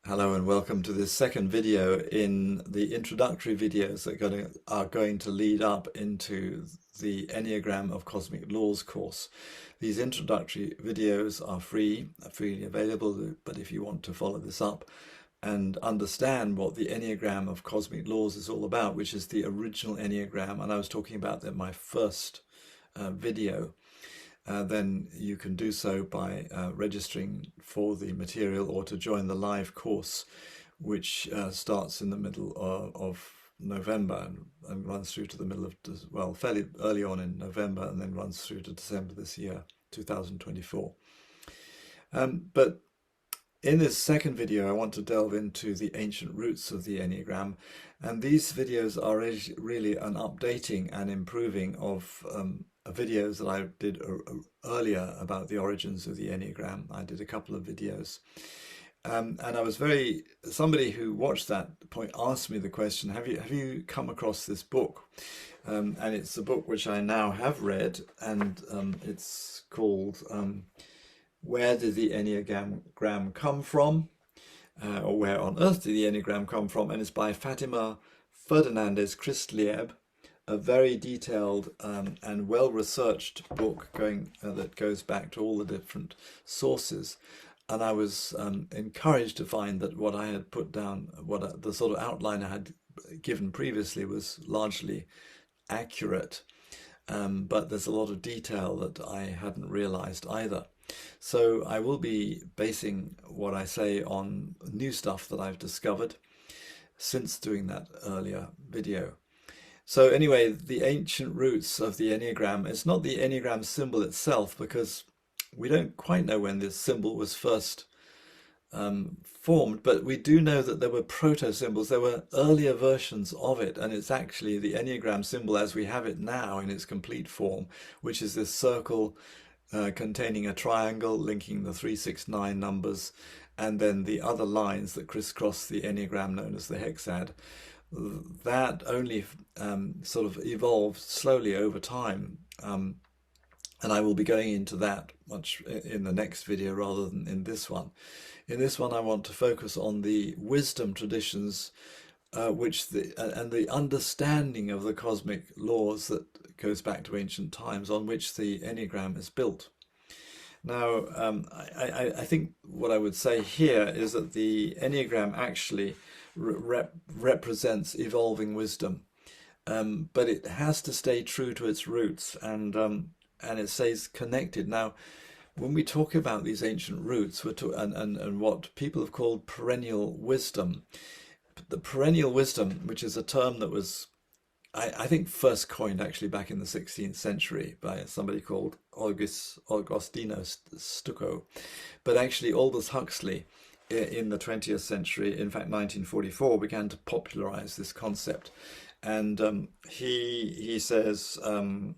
Hello and welcome to this second video in the introductory videos that are going to lead up into the Enneagram of Cosmic Laws course. These introductory videos are freely available, but if you want to follow this up and understand what the Enneagram of Cosmic Laws is all about, which is the original Enneagram, and I was talking about that in my first video, then you can do so by registering for the material or to join the live course, which starts in the middle of November and runs through to the middle of, well, fairly early on in November, and then runs through to December this year, 2024. But in this second video, I want to delve into the ancient roots of the Enneagram, and these videos are really an updating and improving of videos that I did earlier about the origins of the Enneagram. I did a couple of videos. And I was somebody who watched that point asked me the question, have you come across this book? And it's a book which I now have read, and it's called Where Did the Enneagram Come From? Or Where on Earth Did the Enneagram Come From? And it's by Fátima Ferdinandez Christlieb, a very detailed and well-researched book that goes back to all the different sources. And I was encouraged to find that what I had put down, the sort of outline I had given previously, was largely accurate. But there's a lot of detail that I hadn't realized either. So I will be basing what I say on new stuff that I've discovered since doing that earlier video. So anyway, the ancient roots of the Enneagram, it's not the Enneagram symbol itself, because we don't quite know when this symbol was first formed, but we do know that there were proto-symbols, there were earlier versions of it, and it's actually the Enneagram symbol as we have it now in its complete form, which is this circle containing a triangle linking the 369 numbers, and then the other lines that crisscross the Enneagram known as the hexad. That only sort of evolved slowly over time, and I will be going into that much in the next video rather than in this one. In this one, I want to focus on the wisdom traditions, and the understanding of the cosmic laws that goes back to ancient times, on which the Enneagram is built. Now, I think what I would say here is that the Enneagram actually represents evolving wisdom, but it has to stay true to its roots, and it stays connected. Now, when we talk about these ancient roots, and what people have called perennial wisdom, the perennial wisdom, which is a term that was, I think, first coined actually back in the 16th century by somebody called Agostino Stucco, but actually Aldous Huxley in the 20th century, in fact 1944, began to popularize this concept. And he says in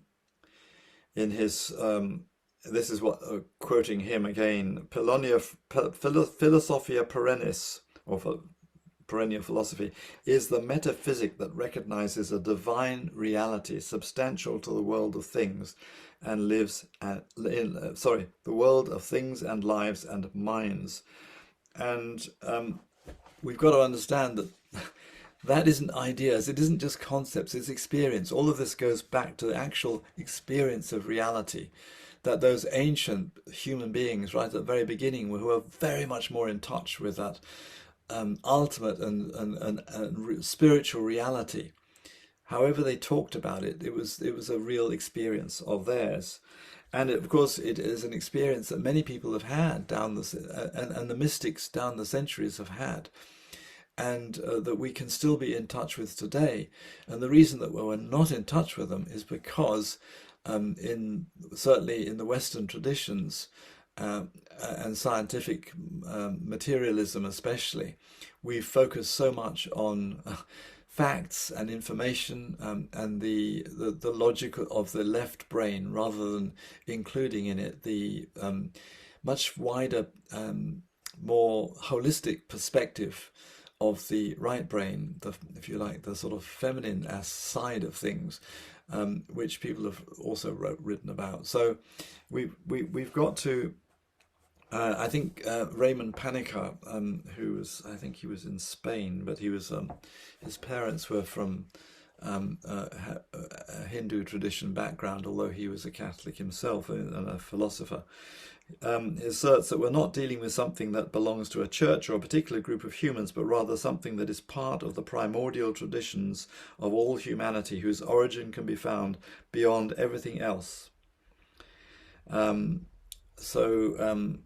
his, this is what, quoting him again, Philosophia perennis, or perennial philosophy, is the metaphysic that recognizes a divine reality substantial to the world of things and lives the world of things and lives and minds. And we've got to understand that that isn't ideas, it isn't just concepts, it's experience. All of this goes back to the actual experience of reality, that those ancient human beings right at the very beginning who were very much more in touch with that ultimate and spiritual reality. However they talked about it, it was a real experience of theirs. And of course, it is an experience that many people have had and the mystics down the centuries have had, and that we can still be in touch with today. And the reason that we're not in touch with them is because certainly in the Western traditions and scientific materialism especially, we focus so much on facts and information and the logic of the left brain, rather than including in it the much wider, more holistic perspective of the right brain, if you like, the sort of feminine side of things, which people have also written about. So we've got to I think Raymond Panica, who was, I think he was in Spain, but his parents were from a Hindu tradition background, although he was a Catholic himself and a philosopher. Asserts that we're not dealing with something that belongs to a church or a particular group of humans, but rather something that is part of the primordial traditions of all humanity, whose origin can be found beyond everything else. Um, so, um,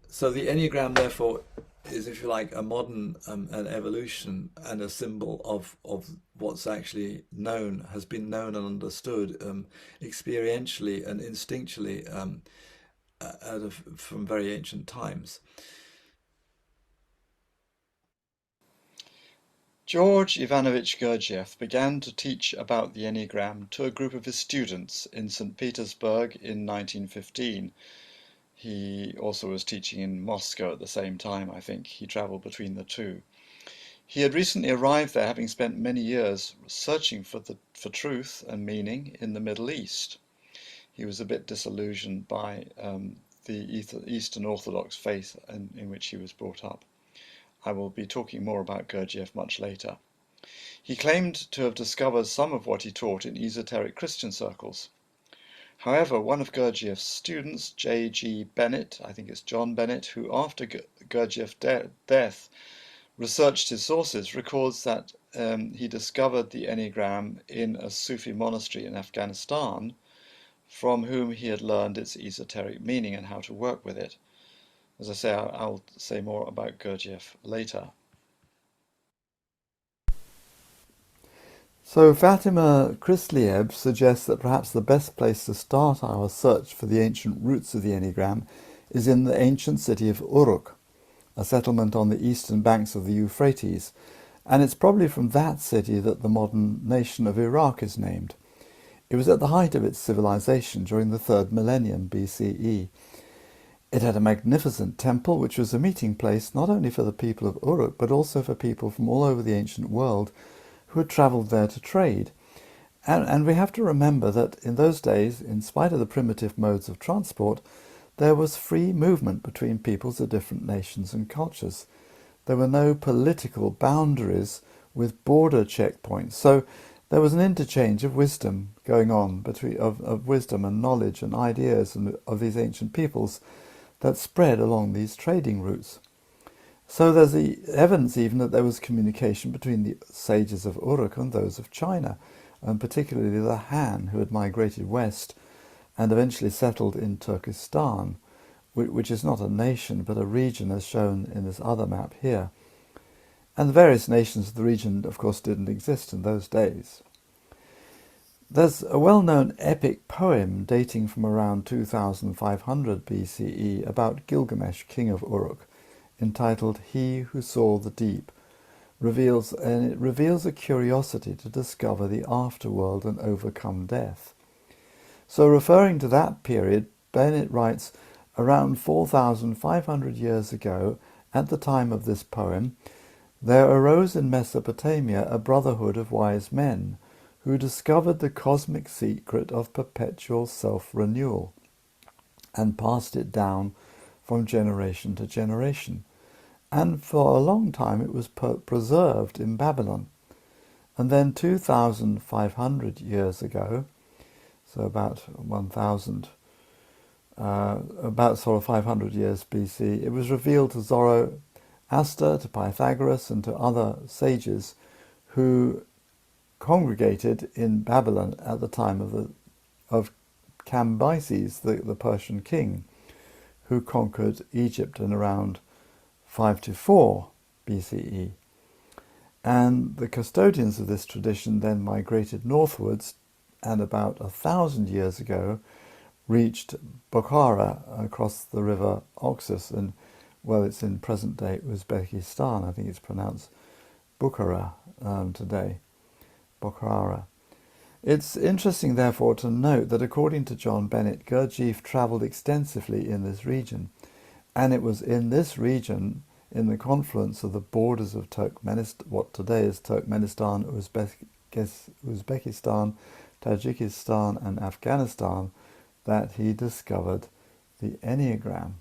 so the Enneagram, therefore, is, if you like, a modern an evolution and a symbol of what's actually known, has been known and understood experientially and instinctually from very ancient times. George Ivanovich Gurdjieff began to teach about the Enneagram to a group of his students in St. Petersburg in 1915. He also was teaching in Moscow at the same time, I think. He traveled between the two. He had recently arrived there, having spent many years searching for truth and meaning in the Middle East. He was a bit disillusioned by the Eastern Orthodox faith in which he was brought up. I will be talking more about Gurdjieff much later. He claimed to have discovered some of what he taught in esoteric Christian circles. However, one of Gurdjieff's students, J.G. Bennett, I think it's John Bennett, who after Gurdjieff's death researched his sources, records that he discovered the Enneagram in a Sufi monastery in Afghanistan, from whom he had learned its esoteric meaning and how to work with it. As I say, I'll say more about Gurdjieff later. So Fátima Christlieb suggests that perhaps the best place to start our search for the ancient roots of the Enneagram is in the ancient city of Uruk, a settlement on the eastern banks of the Euphrates, and it's probably from that city that the modern nation of Iraq is named. It was at the height of its civilization during the 3rd millennium BCE. It had a magnificent temple which was a meeting place not only for the people of Uruk but also for people from all over the ancient world who had travelled there to trade. And we have to remember that in those days, in spite of the primitive modes of transport, there was free movement between peoples of different nations and cultures. There were no political boundaries with border checkpoints. So there was an interchange of wisdom going on, of wisdom and knowledge and ideas of these ancient peoples that spread along these trading routes. So there's the evidence even that there was communication between the sages of Uruk and those of China, and particularly the Han, who had migrated west and eventually settled in Turkestan, which is not a nation but a region as shown in this other map here. And the various nations of the region, of course, didn't exist in those days. There's a well-known epic poem dating from around 2500 BCE about Gilgamesh, king of Uruk, entitled He Who Saw the Deep, and it reveals a curiosity to discover the afterworld and overcome death. So referring to that period, Bennett writes, around 4,500 years ago, at the time of this poem, there arose in Mesopotamia a brotherhood of wise men who discovered the cosmic secret of perpetual self-renewal and passed it down from generation to generation. And for a long time it was preserved in Babylon. And then 2,500 years ago, so about 1,000, about sort of 500 years BC, it was revealed to Zoroaster, to Pythagoras, and to other sages who congregated in Babylon at the time of Cambyses, the Persian king, who conquered Egypt in around 524 BCE. And the custodians of this tradition then migrated northwards and about 1,000 years ago reached Bukhara across the river Oxus, and well, it's in present-day Uzbekistan. I think it's pronounced Bukhara today, Bukhara. It's interesting, therefore, to note that according to John Bennett, Gurdjieff travelled extensively in this region, and it was in this region, in the confluence of the borders of Turkmenistan, what today is Turkmenistan, Uzbekistan, Tajikistan, and Afghanistan, that he discovered the Enneagram.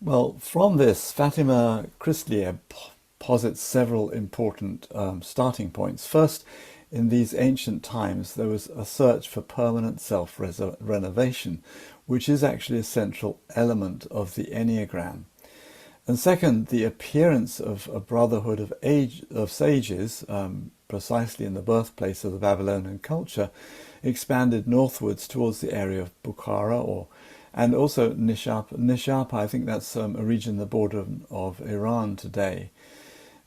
Well, from this, Fatima Christlieb posits several important starting points. First, in these ancient times, there was a search for permanent self-renovation, which is actually a central element of the Enneagram. And second, the appearance of a brotherhood of sages, precisely in the birthplace of the Babylonian culture, expanded northwards towards the area of Bukhara, and also Nishapa. I think that's a region on the border of Iran today.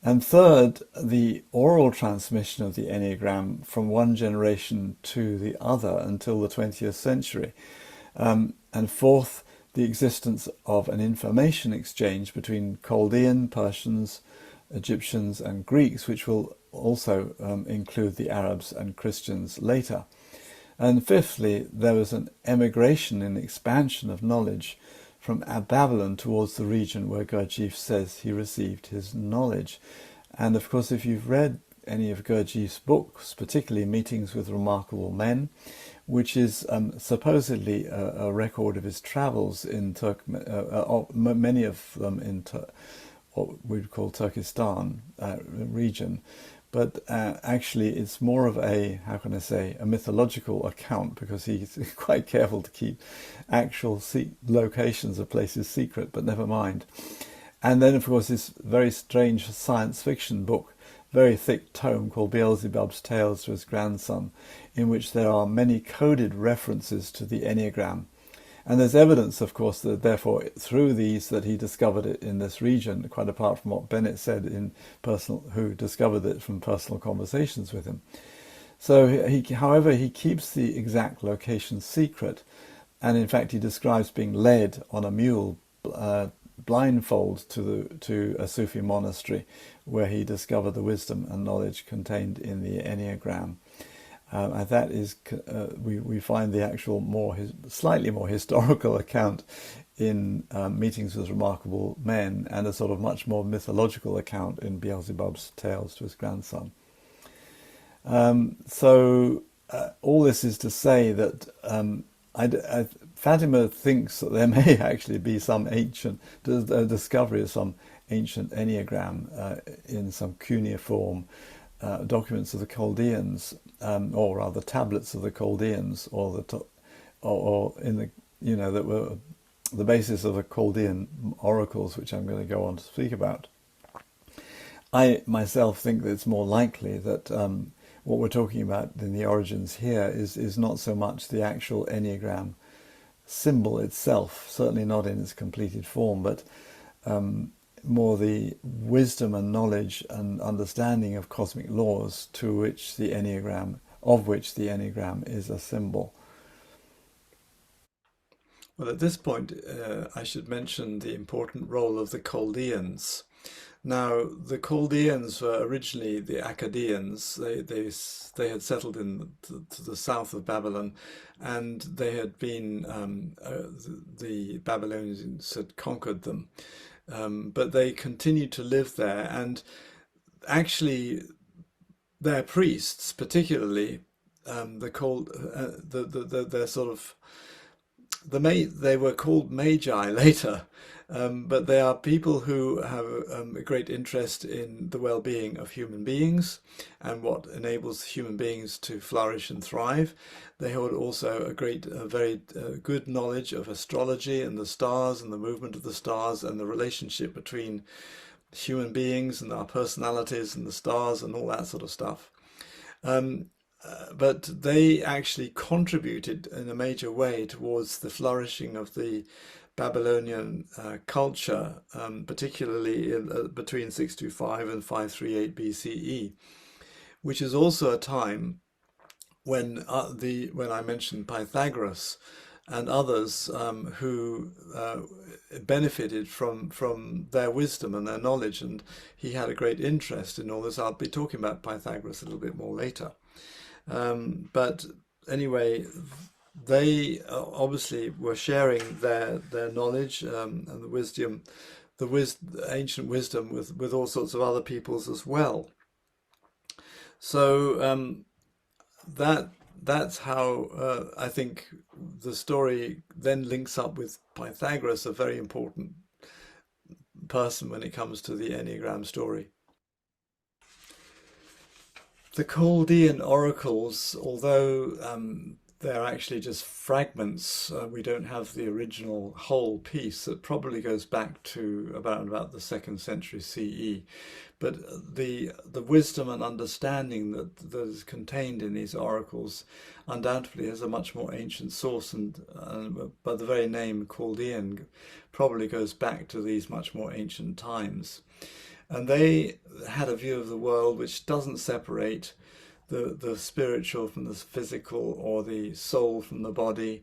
And third, the oral transmission of the Enneagram from one generation to the other until the 20th century. And fourth, the existence of an information exchange between Chaldean, Persians, Egyptians and Greeks, which will also include the Arabs and Christians later. And fifthly, there was an emigration and expansion of knowledge from Babylon towards the region where Gurdjieff says he received his knowledge. And of course, if you've read any of Gurdjieff's books, particularly Meetings with Remarkable Men, which is supposedly a record of his travels in many of them in what we'd call Turkestan region. But actually it's more of a, how can I say, a mythological account, because he's quite careful to keep actual locations of places secret, but never mind. And then, of course, this very strange science fiction book, very thick tome called Beelzebub's Tales to His Grandson, in which there are many coded references to the Enneagram. And there's evidence, of course, that therefore through these that he discovered it in this region, quite apart from what Bennett said who discovered it from personal conversations with him. So, however, he keeps the exact location secret, and in fact he describes being led on a mule blindfold to a Sufi monastery where he discovered the wisdom and knowledge contained in the Enneagram. And that is, we find the actual slightly more historical account in Meetings with Remarkable Men, and a sort of much more mythological account in Beelzebub's Tales to His Grandson. So all this is to say that Fatima thinks that there may actually be some ancient discovery of some ancient Enneagram in some cuneiform documents of the Chaldeans, or rather tablets of the Chaldeans, or in the that were the basis of the Chaldean oracles, which I'm going to go on to speak about. I myself think that it's more likely that what we're talking about in the origins here is not so much the actual Enneagram symbol itself, certainly not in its completed form, but more the wisdom and knowledge and understanding of cosmic laws of which the Enneagram is a symbol. Well, at this point, I should mention the important role of the Chaldeans. Now, the Chaldeans were originally the Akkadians. They had settled to the south of Babylon, and they had been the Babylonians had conquered them, but they continued to live there, and actually, their priests, particularly they were called Magi later. But they are people who have a great interest in the well-being of human beings and what enables human beings to flourish and thrive. They hold also a very good knowledge of astrology and the stars and the movement of the stars and the relationship between human beings and our personalities and the stars and all that sort of stuff. But they actually contributed in a major way towards the flourishing of the Babylonian culture, particularly between 625 and 538 BCE, which is also a time when I mentioned Pythagoras and others who benefited from their wisdom and their knowledge, and he had a great interest in all this. I'll be talking about Pythagoras a little bit more later. But anyway, they obviously were sharing their knowledge and the wisdom, ancient wisdom with all sorts of other peoples as well. So that's how I think the story then links up with Pythagoras, a very important person when it comes to the Enneagram story. The Chaldean oracles, although they're actually just fragments, we don't have the original whole piece that probably goes back to about the 2nd century CE. But the wisdom and understanding that is contained in these oracles undoubtedly has a much more ancient source, and by the very name Chaldean probably goes back to these much more ancient times. And they had a view of the world which doesn't separate the spiritual from the physical, or the soul from the body.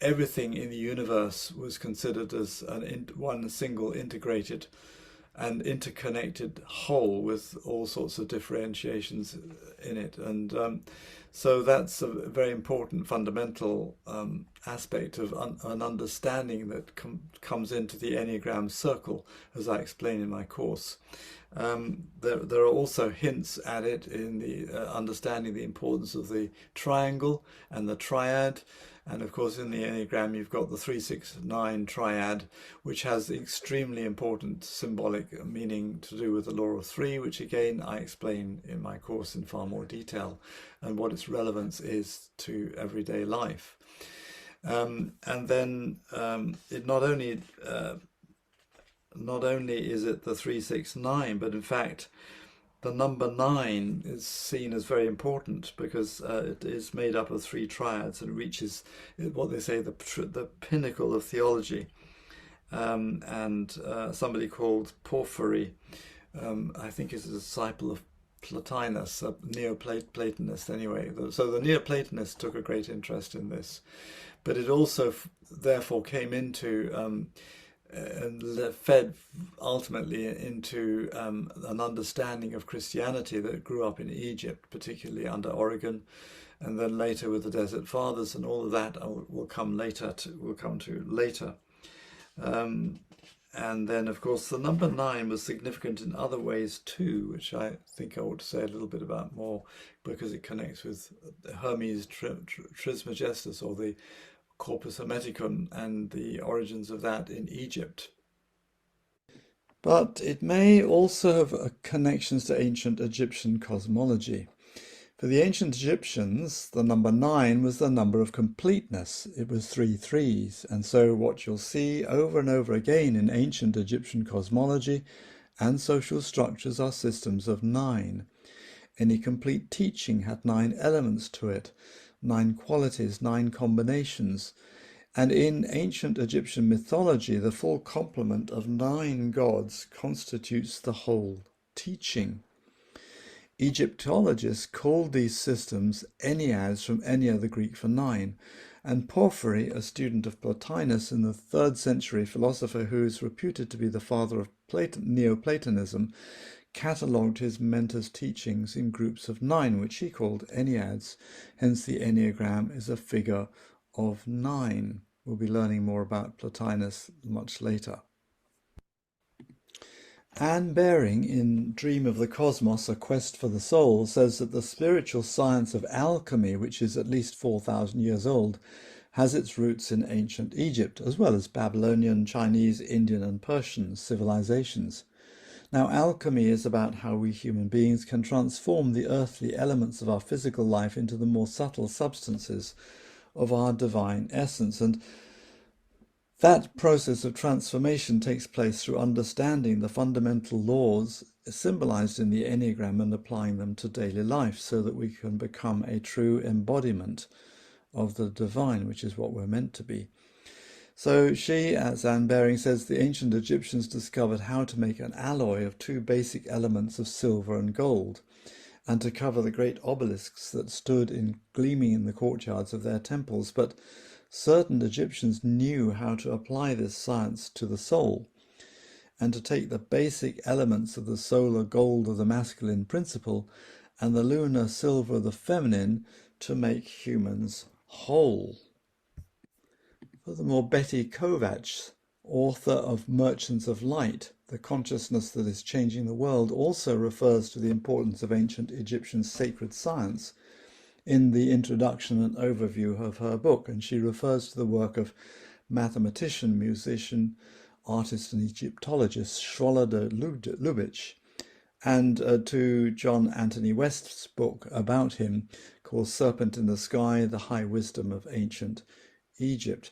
Everything in the universe was considered as one single integrated and interconnected whole with all sorts of differentiations in it. And so that's a very important fundamental aspect of an understanding that comes into the Enneagram circle, as I explain in my course. There are also hints at it in the understanding the importance of the triangle and the triad. And of course, in the Enneagram, you've got the 3-6-9 triad, which has extremely important symbolic meaning to do with the law of three, which again I explain in my course in far more detail, and what its relevance is to everyday life. And then it not only is it the 3-6-9, but in fact, the number 9 is seen as very important because it is made up of 3 triads and reaches what they say the pinnacle of theology. And somebody called Porphyry, I think is a disciple of Plotinus, a Neoplatonist anyway. So the Neoplatonists took a great interest in this, but it also therefore came into and fed ultimately into an understanding of Christianity that grew up in Egypt, particularly under Origen, and then later with the Desert Fathers, and all of that we'll come to later. And then, of course, the number 9 was significant in other ways too, which I think I ought to say a little bit about more, because it connects with Hermes Trismegistus, or the Corpus Hermeticum, and the origins of that in Egypt. But it may also have connections to ancient Egyptian cosmology. For the ancient Egyptians, the number 9 was the number of completeness. It was 3 threes. And so what you'll see over and over again in ancient Egyptian cosmology and social structures are systems of 9. Any complete teaching had 9 elements to it, 9 qualities, 9 combinations. And in ancient Egyptian mythology, the full complement of 9 gods constitutes the whole teaching. Egyptologists called these systems Enneads, from Ennea, the Greek for 9, and Porphyry, a student of Plotinus in the 3rd century philosopher who is reputed to be the father of Neoplatonism, catalogued his mentor's teachings in groups of 9, which he called Enneads. Hence the Enneagram is a figure of 9. We'll be learning more about Plotinus much later. Anne Baring, in Dream of the Cosmos, A Quest for the Soul, says that the spiritual science of alchemy, which is at least 4,000 years old, has its roots in ancient Egypt, as well as Babylonian, Chinese, Indian and Persian civilizations. Now, alchemy is about how we human beings can transform the earthly elements of our physical life into the more subtle substances of our divine essence. And that process of transformation takes place through understanding the fundamental laws symbolized in the Enneagram and applying them to daily life, so that we can become a true embodiment of the divine, which is what we're meant to be. So she, as Anne Baring says, the ancient Egyptians discovered how to make an alloy of 2 basic elements of silver and gold, and to cover the great obelisks that stood gleaming in the courtyards of their temples. But certain Egyptians knew how to apply this science to the soul, and to take the basic elements of the solar gold of the masculine principle and the lunar silver of the feminine to make humans whole. Furthermore, Betty Kovacs, author of Merchants of Light, The Consciousness That Is Changing the World, also refers to the importance of ancient Egyptian sacred science in the introduction and overview of her book, and she refers to the work of mathematician, musician, artist and Egyptologist Schroller Lubitsch, and to John Anthony West's book about him called Serpent in the Sky, The High Wisdom of Ancient Egypt.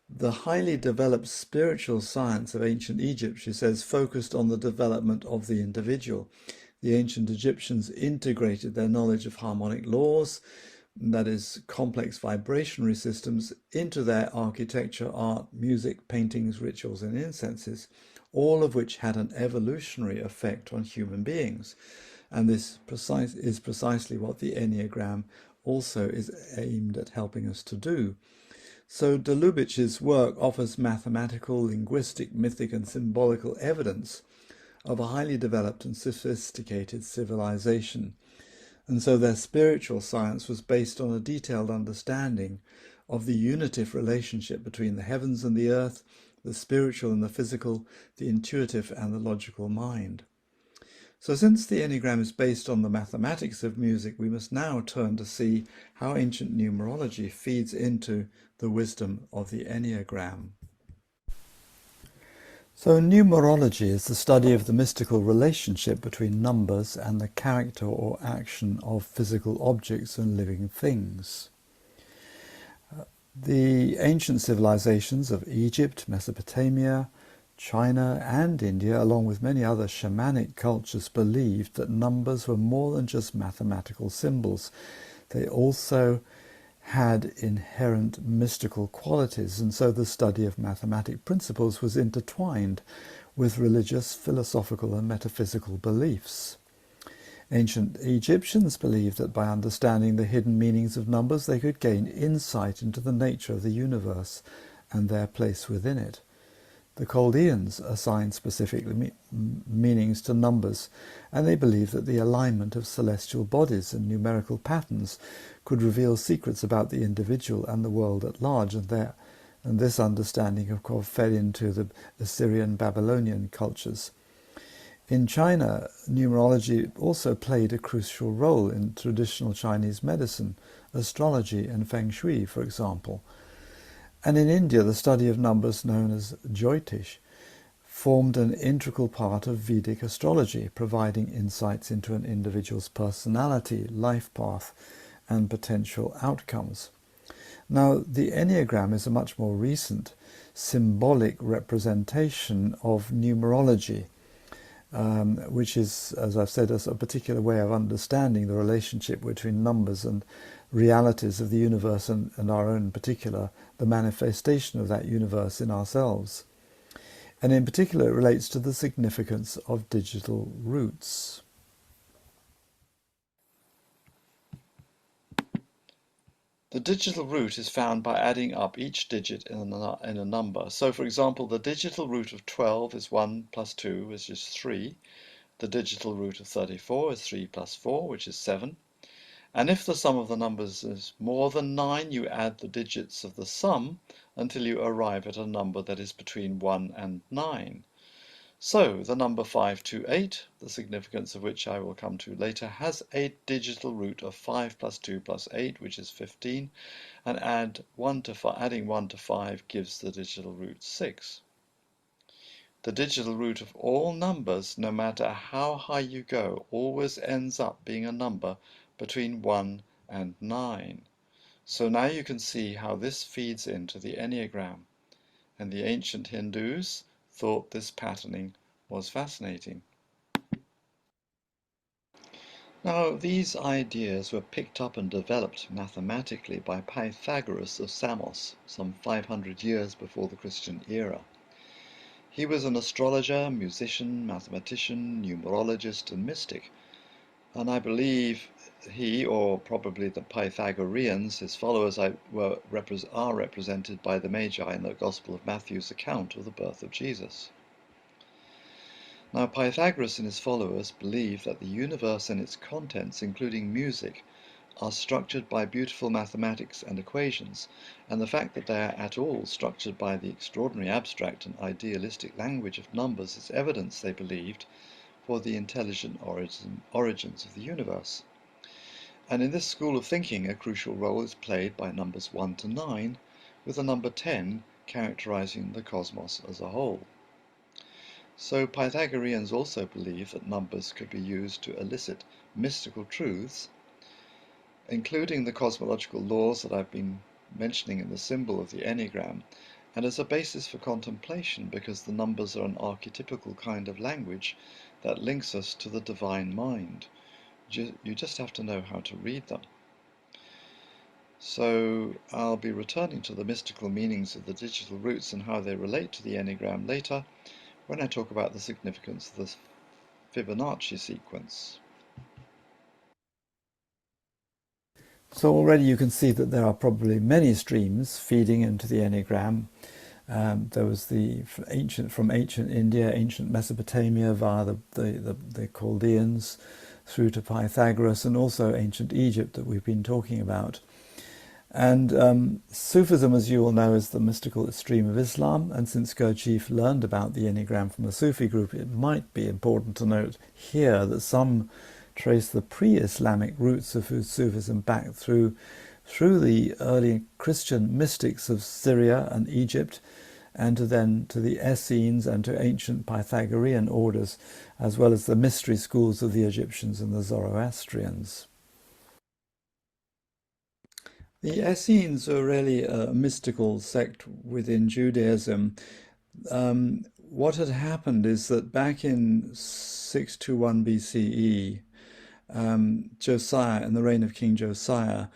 The highly developed spiritual science of ancient Egypt, she says, focused on the development of the individual. The ancient Egyptians integrated their knowledge of harmonic laws, that is, complex vibrationary systems, into their architecture, art, music, paintings, rituals, and incenses, all of which had an evolutionary effect on human beings. And this is precisely what the Enneagram also is aimed at helping us to do. So de Lubitsch's work offers mathematical, linguistic, mythic, and symbolical evidence of a highly developed and sophisticated civilization. And so their spiritual science was based on a detailed understanding of the unitive relationship between the heavens and the earth, the spiritual and the physical, the intuitive and the logical mind. So since the Enneagram is based on the mathematics of music, we must now turn to see how ancient numerology feeds into the wisdom of the Enneagram. So numerology is the study of the mystical relationship between numbers and the character or action of physical objects and living things. The ancient civilizations of Egypt, Mesopotamia, China and India, along with many other shamanic cultures, believed that numbers were more than just mathematical symbols. They also had inherent mystical qualities, and so the study of mathematic principles was intertwined with religious, philosophical and metaphysical beliefs. Ancient Egyptians believed that by understanding the hidden meanings of numbers they could gain insight into the nature of the universe and their place within it. The Chaldeans assigned specific meanings to numbers, and they believed that the alignment of celestial bodies and numerical patterns could reveal secrets about the individual and the world at large, and this understanding, of course, fed into the Assyrian Babylonian cultures. In China, numerology also played a crucial role in traditional Chinese medicine, astrology and feng shui, for example. And in India, the study of numbers known as Jyotish formed an integral part of Vedic astrology, providing insights into an individual's personality, life path, and potential outcomes. Now, the Enneagram is a much more recent symbolic representation of numerology, which is, as I've said, a particular way of understanding the relationship between numbers and realities of the universe and our own particular, the manifestation of that universe in ourselves. And in particular, it relates to the significance of digital roots. The digital root is found by adding up each digit in a number. So, for example, the digital root of 12 is 1 plus 2, which is 3. The digital root of 34 is 3 plus 4, which is 7. And if the sum of the numbers is more than 9, you add the digits of the sum until you arrive at a number that is between 1 and 9. So the number 528, the significance of which I will come to later, has a digital root of 5 plus 2 plus 8, which is 15, and adding 1 to 5 gives the digital root 6. The digital root of all numbers, no matter how high you go, always ends up being a number between 1 and 9. So now you can see how this feeds into the Enneagram. And the ancient Hindus thought this patterning was fascinating. Now, these ideas were picked up and developed mathematically by Pythagoras of Samos, some 500 years before the Christian era. He was an astrologer, musician, mathematician, numerologist, and mystic, and I believe he, or probably the Pythagoreans, his followers, are represented by the Magi in the Gospel of Matthew's account of the birth of Jesus. Now, Pythagoras and his followers believe that the universe and its contents, including music, are structured by beautiful mathematics and equations, and the fact that they are at all structured by the extraordinary abstract and idealistic language of numbers is evidence, they believed, for the intelligent origins of the universe. And in this school of thinking, a crucial role is played by numbers 1 to 9, with the number 10 characterizing the cosmos as a whole. So Pythagoreans also believed that numbers could be used to elicit mystical truths, including the cosmological laws that I've been mentioning in the symbol of the Enneagram, and as a basis for contemplation, because the numbers are an archetypical kind of language that links us to the divine mind. You just have to know how to read them. So I'll be returning to the mystical meanings of the digital roots and how they relate to the Enneagram later, when I talk about the significance of the Fibonacci sequence. So already you can see that there are probably many streams feeding into the Enneagram. There was from ancient India, ancient Mesopotamia via the Chaldeans through to Pythagoras, and also ancient Egypt that we've been talking about. And Sufism, as you all know, is the mystical stream of Islam, and since Gurdjieff learned about the Enneagram from the Sufi group, it might be important to note here that some trace the pre-Islamic roots of Sufism back through the early Christian mystics of Syria and Egypt, and then to the Essenes and to ancient Pythagorean orders, as well as the mystery schools of the Egyptians and the Zoroastrians. The Essenes are really a mystical sect within Judaism. What had happened is that back in 621 BCE, Josiah, in the reign of King Josiah,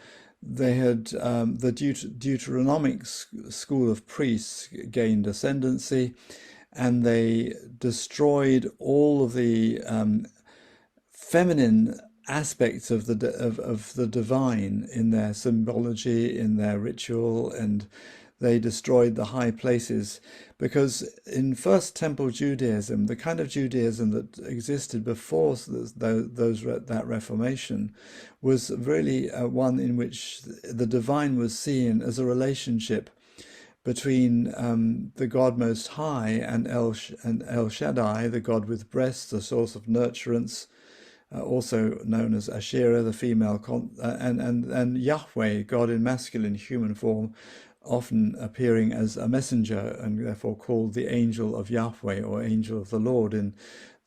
they had the Deuteronomic school of priests gained ascendancy, and they destroyed all of the feminine aspects of the divine in their symbology, in their ritual, and they destroyed the high places, because in First Temple Judaism, the kind of Judaism that existed before that Reformation was really one in which the divine was seen as a relationship between the God Most High and El Shaddai, the God with breasts, the source of nurturance, also known as Asherah, the female, and Yahweh, God in masculine human form, often appearing as a messenger and therefore called the angel of Yahweh or angel of the Lord in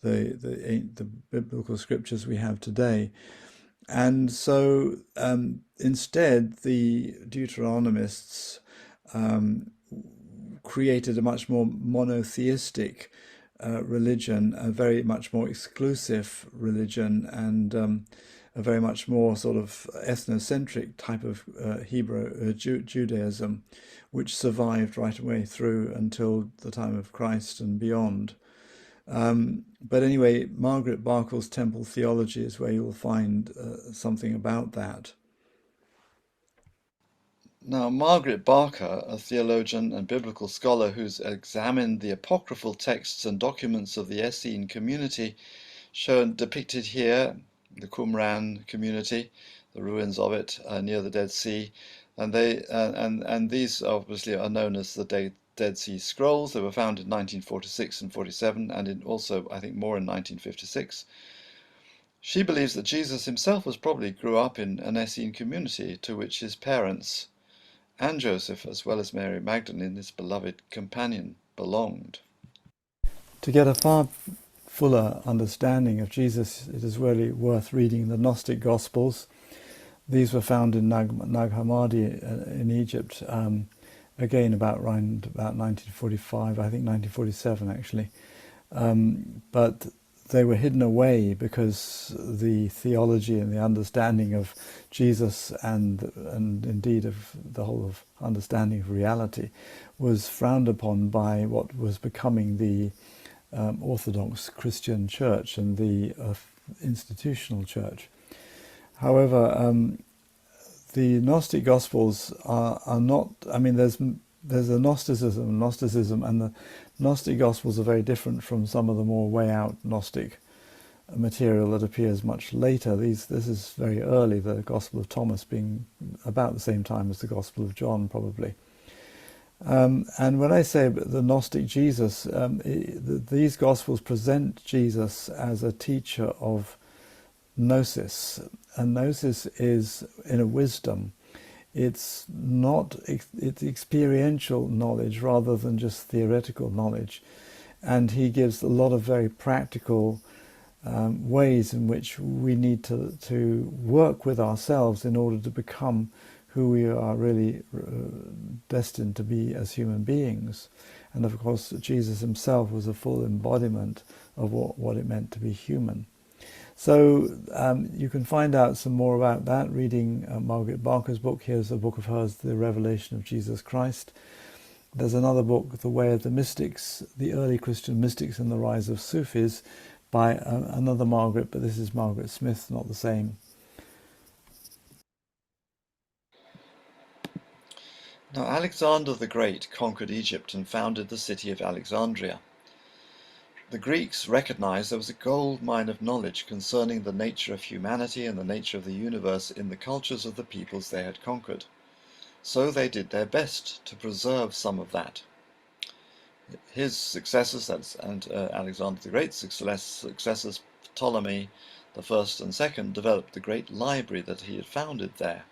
the biblical scriptures we have today. And so instead, the Deuteronomists created a much more monotheistic religion, a very much more exclusive religion, and a very much more sort of ethnocentric type of Judaism, which survived right away through until the time of Christ and beyond. But anyway, Margaret Barkle's Temple Theology is where you'll find something about that. Now, Margaret Barker, a theologian and biblical scholar who's examined the apocryphal texts and documents of the Essene community, depicted here, the Qumran community, the ruins of it near the Dead Sea, and these obviously are known as the Dead Sea Scrolls. They were found in 1946 and 47, and also, I think, more in 1956. She believes that Jesus himself grew up in an Essene community to which his parents and Joseph, as well as Mary Magdalene, his beloved companion, belonged. To get a far fuller understanding of Jesus, it is really worth reading the Gnostic Gospels. These were found in Nag Hammadi in Egypt, again about 1945, I think 1947 actually. But they were hidden away because the theology and the understanding of Jesus and indeed of the whole of understanding of reality was frowned upon by what was becoming the Orthodox Christian Church and the institutional church. However, the Gnostic Gospels are not, I mean, there's a Gnosticism, and the Gnostic Gospels are very different from some of the more way-out Gnostic material that appears much later. This is very early, the Gospel of Thomas being about the same time as the Gospel of John, probably. And when I say the Gnostic Jesus, these Gospels present Jesus as a teacher of gnosis, and gnosis is inner wisdom. It's experiential knowledge rather than just theoretical knowledge. and he gives a lot of very practical ways in which we need to work with ourselves in order to become who we are really destined to be as human beings. And of course, Jesus himself was a full embodiment of what it meant to be human. So you can find out some more about that reading Margaret Barker's book. Here's a book of hers, The Revelation of Jesus Christ. There's another book, The Way of the Mystics, the Early Christian Mystics and the Rise of Sufis, by another Margaret, but this is Margaret Smith, not the same. Now Alexander the Great conquered Egypt and founded the city of Alexandria. The Greeks recognized there was a gold mine of knowledge concerning the nature of humanity and the nature of the universe in the cultures of the peoples they had conquered. So they did their best to preserve some of that. His successors, Alexander the Great's successors, Ptolemy the First and Second, developed the great library that he had founded there.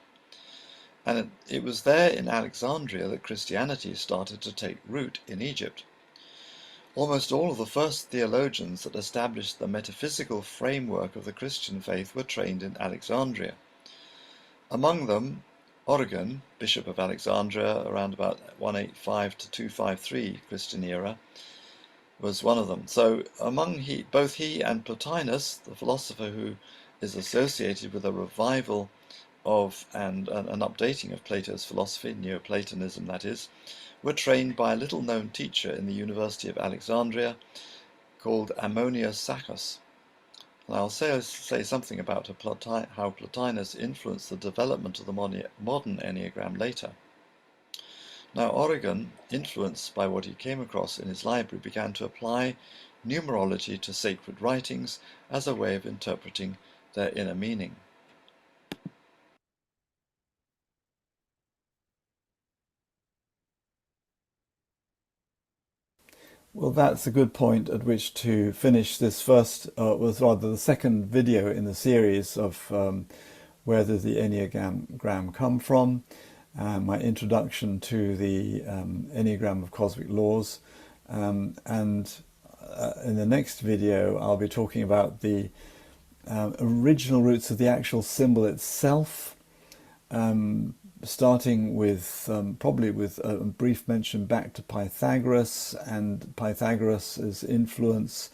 And it was there in Alexandria that Christianity started to take root in Egypt. Almost all of the first theologians that established the metaphysical framework of the Christian faith were trained in Alexandria. Among them, Origen, Bishop of Alexandria, around about 185 to 253 Christian era, was one of them. So both he and Plotinus, the philosopher who is associated with a revival of and an updating of Plato's philosophy, Neoplatonism that is, were trained by a little-known teacher in the University of Alexandria called Ammonius Saccas. And I'll say something about how Plotinus influenced the development of the modern Enneagram later. Now Origen, influenced by what he came across in his library, began to apply numerology to sacred writings as a way of interpreting their inner meaning. Well, that's a good point at which to finish this the second video in the series of where does the Enneagram come from, my introduction to the Enneagram of Cosmic Laws, and in the next video I'll be talking about the original roots of the actual symbol itself, starting with probably with a brief mention back to Pythagoras and Pythagoras' influence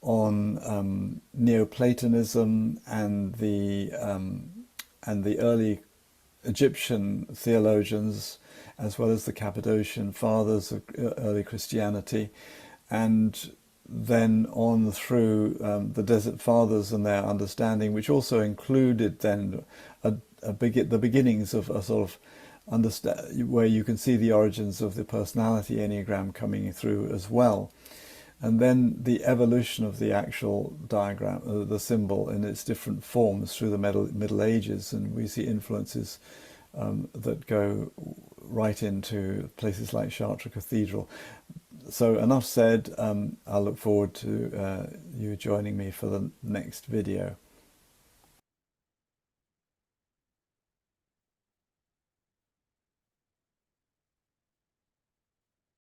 on Neoplatonism and the early Egyptian theologians, as well as the Cappadocian fathers of early Christianity, and then on through the Desert Fathers and their understanding, which also included then the beginnings of a sort of where you can see the origins of the personality Enneagram coming through as well. And then the evolution of the actual diagram, the symbol in its different forms through the Middle Ages, and we see influences that go right into places like Chartres Cathedral. So enough said. I'll look forward to you joining me for the next video.